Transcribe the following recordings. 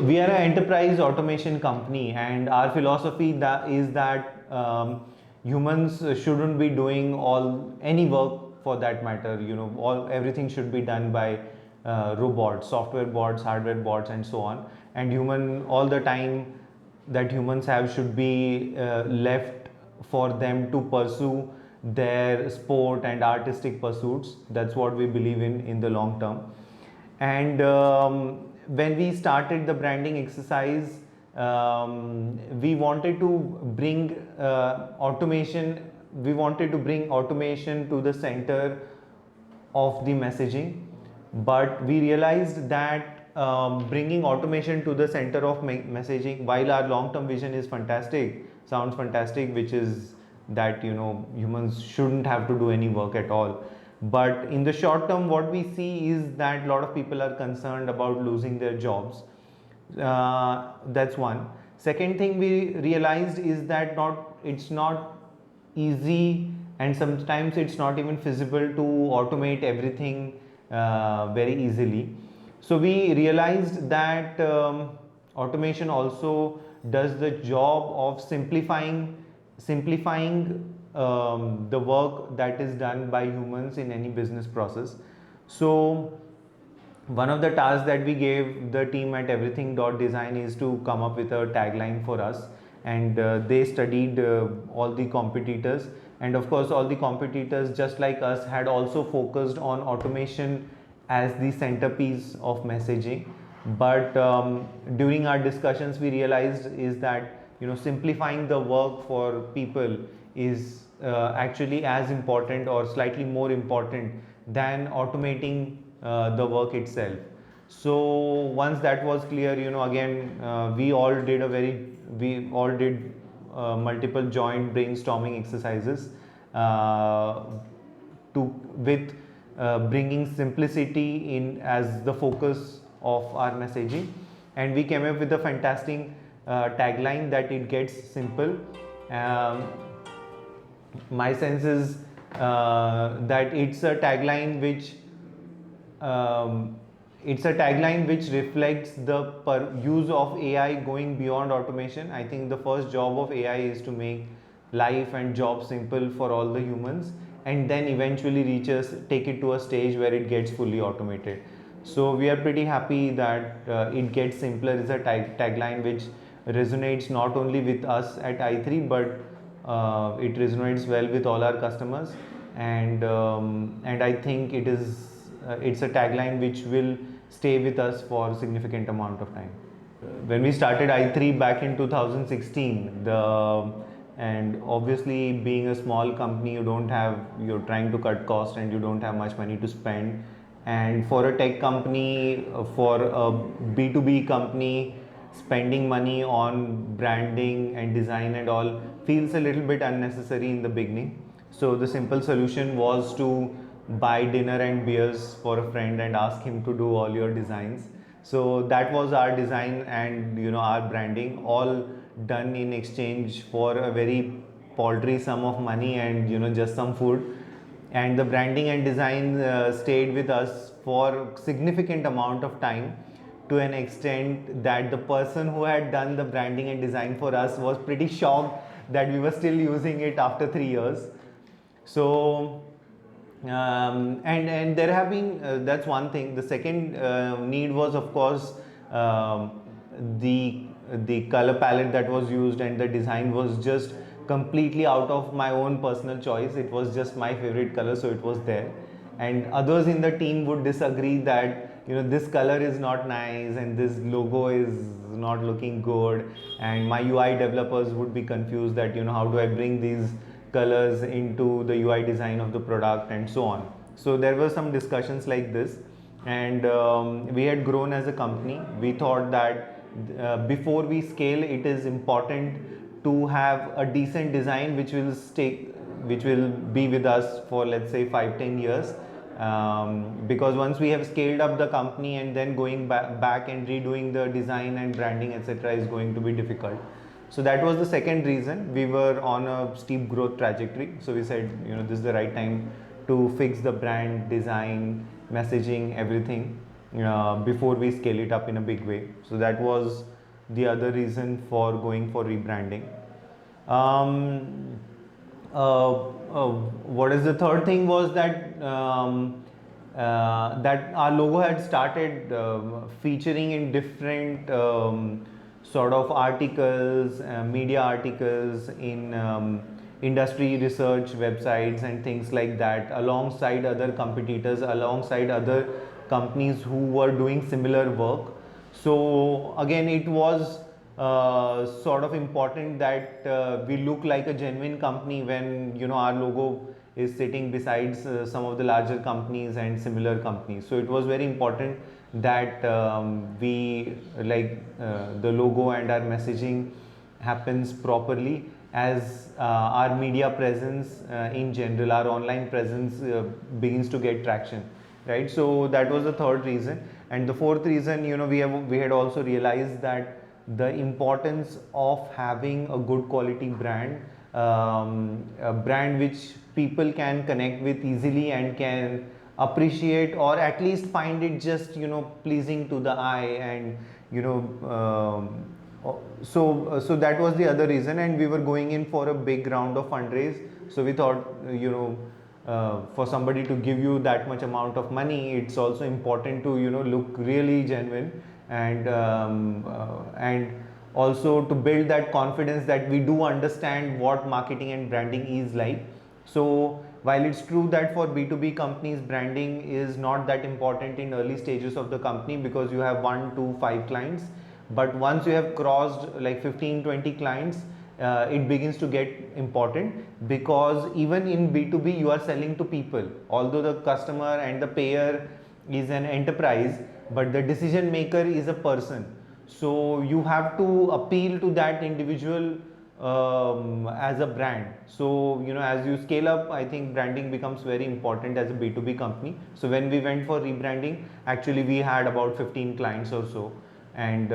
We are an enterprise automation company, and our philosophy is that humans shouldn't be doing all any work for that matter. All everything should be done by robots, software bots, hardware bots, and so on. And human all the time that humans have should be left for them to pursue their sport and artistic pursuits. That's what we believe in the long term. And when we started the branding exercise, we wanted to bring automation. We wanted to bring automation to the center of the messaging, but we realized that bringing automation to the center of messaging, while our long-term vision is fantastic, sounds fantastic, which is that humans shouldn't have to do any work at all, but in the short term what we see is that a lot of people are concerned about losing their jobs. That's one. Second thing we realized is that it's not easy, and sometimes it's not even feasible to automate everything very easily. So we realized that automation also does the job of simplifying the work that is done by humans in any business process. So one of the tasks that we gave the team at everything.design is to come up with a tagline for us, and they studied all the competitors, and of course all the competitors just like us had also focused on automation as the centerpiece of messaging. But during our discussions we realized is that simplifying the work for people is actually as important or slightly more important than automating the work itself. So once that was clear, again we all did multiple joint brainstorming exercises to with bringing simplicity in as the focus of our messaging, and we came up with a fantastic tagline that it gets simple. My sense is that it's a tagline which reflects the use of AI going beyond automation. I think the first job of AI is to make life and job simple for all the humans, and then eventually take it to a stage where it gets fully automated. So we are pretty happy that it gets simpler is a tagline which resonates not only with us at i3, but it resonates well with all our customers, and I think it's a tagline which will stay with us for a significant amount of time. When we started i3 back in 2016, and obviously being a small company, you're trying to cut cost and you don't have much money to spend, and for a tech company, for a B2B company, spending money on branding and design and all feels a little bit unnecessary in the beginning. So the simple solution was to buy dinner and beers for a friend and ask him to do all your designs. So that was our design and our branding, all done in exchange for a very paltry sum of money and just some food. And the branding and design stayed with us for significant amount of time, to an extent that the person who had done the branding and design for us was pretty shocked that we were still using it after 3 years. So and there have been that's one thing. The second need was, of course, the color palette that was used, and the design was just completely out of my own personal choice. It was just my favorite color, so it was there, and others in the team would disagree that this color is not nice and this logo is not looking good, and my UI developers would be confused that how do I bring these colors into the UI design of the product, and so on. So there were some discussions like this, and we had grown as a company. We thought that before we scale, it is important to have a decent design which will be with us for, let's say, 5-10 years, because once we have scaled up the company and then going back and redoing the design and branding, etc., is going to be difficult. So that was the second reason. We were on a steep growth trajectory, so we said this is the right time to fix the brand, design, messaging, everything. before we scale it up in a big way. So that was the other reason for going for rebranding. Um, what is the third thing was that our logo had started featuring in different sort of articles, media articles in industry research websites and things like that, alongside other competitors, alongside other companies who were doing similar work. So again, it was sort of important that we look like a genuine company when our logo is sitting besides some of the larger companies and similar companies. So it was very important that we the logo and our messaging happens properly, as our media presence in general, our online presence begins to get traction, right? So that was the third reason. And the fourth reason, we had also realized that the importance of having a good quality brand, a brand which people can connect with easily and can appreciate, or at least find it just pleasing to the eye. And so that was the other reason. And we were going in for a big round of fundraise, so we thought for somebody to give you that much amount of money, it's also important to look really genuine, and also to build that confidence that we do understand what marketing and branding is like. So while it's true that for B2B companies, branding is not that important in early stages of the company, because you have 1 to 5 clients, but once you have crossed like 15-20 clients, it begins to get important, because even in B2B you are selling to people. Although the customer and the payer is an enterprise, but the decision maker is a person. So you have to appeal to that individual as a brand. So as you scale up, I think branding becomes very important as a B2B company. So when we went for rebranding, actually we had about 15 clients or so. And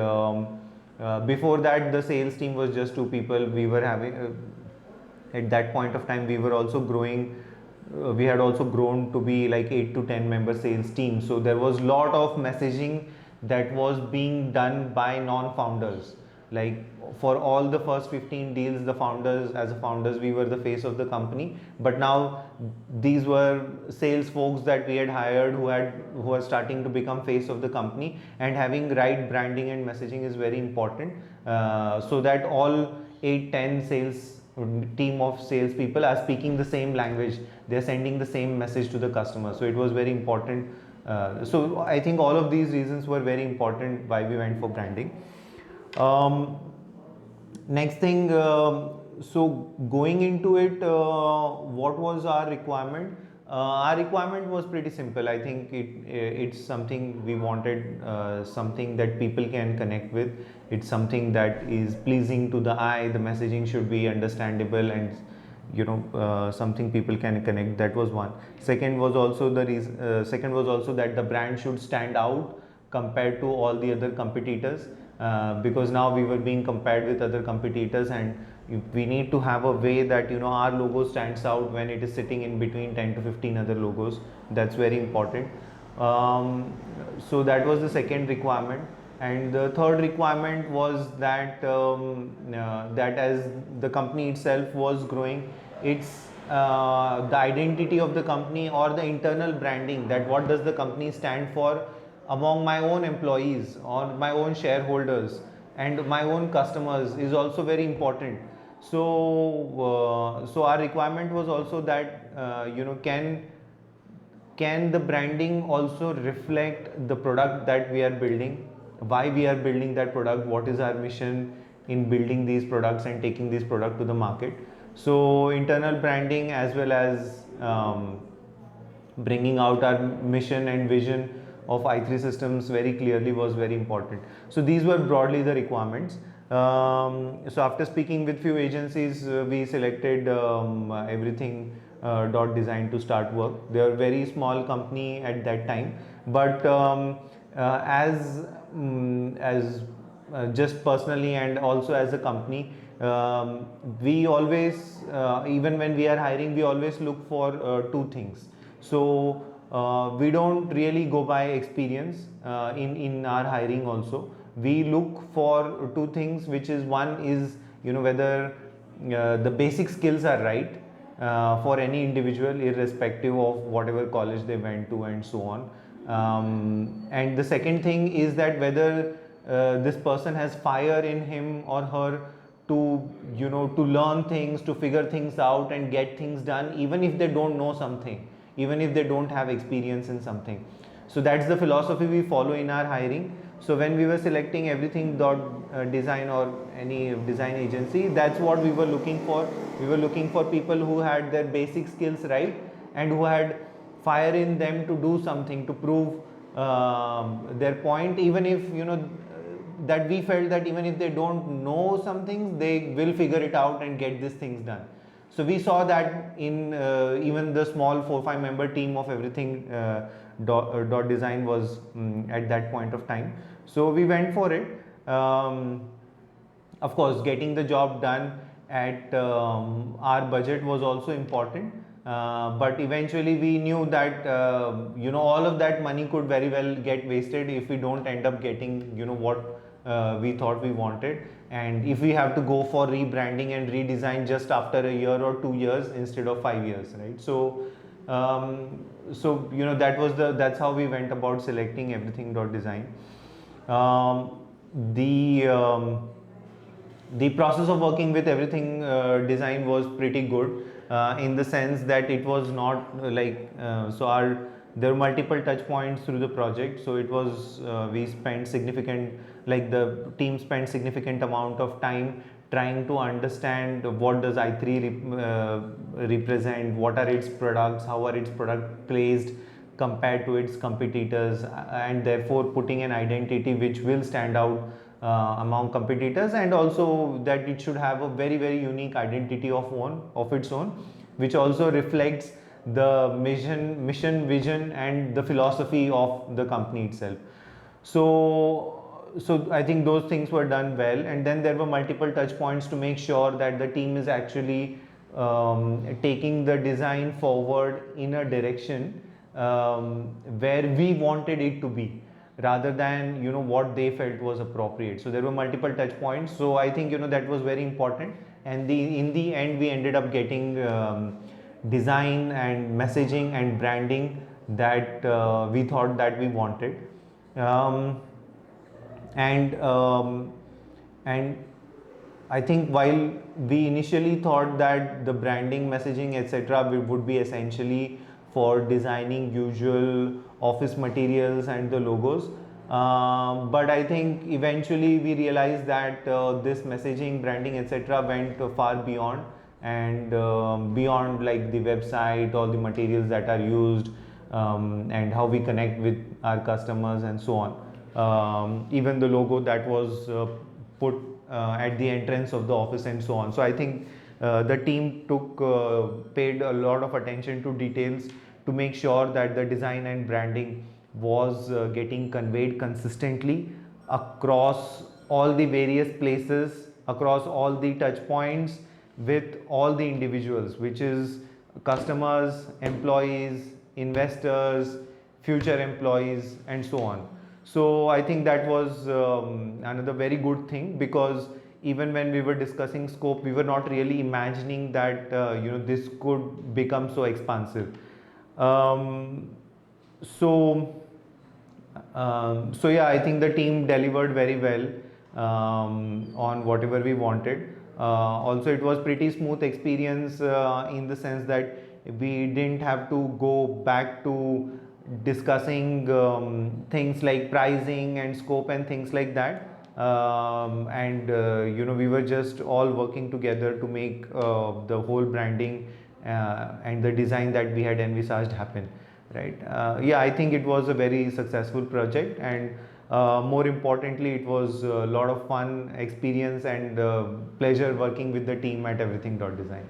before that, the sales team was just 2 people. We were having at that point of time, we were also growing. We had also grown to be like 8 to 10 member sales team. So there was lot of messaging that was being done by non-founders. Like for all the first 15 deals, the founders, as a founders, we were the face of the company. But now these were sales folks that we had hired who are starting to become face of the company. And having right branding and messaging is very important, so that all 8-10 sales team of salespeople are speaking the same language, they are sending the same message to the customer. So it was very important. So I think all of these reasons were very important why we went for branding. Next thing, so going into it, what was our requirement? Our requirement was pretty simple. I think it's something we wanted, something that people can connect with. It's something that is pleasing to the eye. The messaging should be understandable and something people can connect. That was one. Second was also that the brand should stand out compared to all the other competitors, because now we were being compared with other competitors, and we need to have a way that our logo stands out when it is sitting in between 10 to 15 other logos. That's very important. So that was the second requirement. And the third requirement was that that as the company itself was growing, it's the identity of the company, or the internal branding, that what does the company stand for among my own employees or my own shareholders and my own customers, is also very important. So our requirement was also that can the branding also reflect the product that we are building, why we are building that product, what is our mission in building these products and taking this product to the market. So internal branding, as well as bringing out our mission and vision of i3systems very clearly was very important. So these were broadly the requirements. So after speaking with few agencies, we selected everything .design to start work. They are a very small company at that time, but as just personally and also as a company, we always even when we are hiring, we always look for 2 things. So we don't really go by experience in our hiring also. We look for two things, which is, one is, whether the basic skills are right for any individual, irrespective of whatever college they went to and so on. And the second thing is that whether this person has fire in him or her to, to learn things, to figure things out and get things done, even if they don't know something, even if they don't have experience in something. So that's the philosophy we follow in our hiring. So when we were selecting everything dot design or any design agency, that's what we were looking for. We were looking for people who had their basic skills right and who had fire in them to do something, to prove their point, even if, that we felt that even if they don't know some things, they will figure it out and get these things done. So we saw that in even the small 4-5 member team of everything dot design was at that point of time. So we went for it. Of course, getting the job done at our budget was also important. But eventually we knew that all of that money could very well get wasted if we don't end up getting what we thought we wanted, and if we have to go for rebranding and redesign just after a year or 2 years instead of 5 years, right? So that's how we went about selecting everything dot design. The process of working with everything design was pretty good, in the sense that it was not there were multiple touch points through the project. So it was we spent significant, like the team spent significant amount of time trying to understand what does i3 represent, what are its products, how are its product placed compared to its competitors, and therefore putting an identity which will stand out among competitors, and also that it should have a very, very unique identity of its own, which also reflects the mission, vision, and the philosophy of the company itself. So I think those things were done well, and then there were multiple touch points to make sure that the team is actually taking the design forward in a direction where we wanted it to be, rather than what they felt was appropriate. So there were multiple touch points. So I think that was very important, and in the end we ended up getting design and messaging and branding that we thought that we wanted. um, and I think while we initially thought that the branding, messaging, etc., would be essentially for designing usual office materials and the logos, but I think eventually we realized that this messaging, branding, etc., went far beyond, and beyond like the website, all the materials that are used, and how we connect with our customers and so on. Even the logo that was put at the entrance of the office and so on. So I think the team paid a lot of attention to details to make sure that the design and branding was getting conveyed consistently across all the various places, across all the touch points with all the individuals, which is customers, employees, investors, future employees, and so on. So I think that was another very good thing, because even when we were discussing scope, we were not really imagining that this could become so expansive. Um, so so yeah, I think the team delivered very well on whatever we wanted. Also, it was pretty smooth experience in the sense that we didn't have to go back to discussing things like pricing and scope and things like that. And we were just all working together to make the whole branding and the design that we had envisaged happen, right? Yeah, I think it was a very successful project, and more importantly, it was a lot of fun experience and pleasure working with the team at everything.design.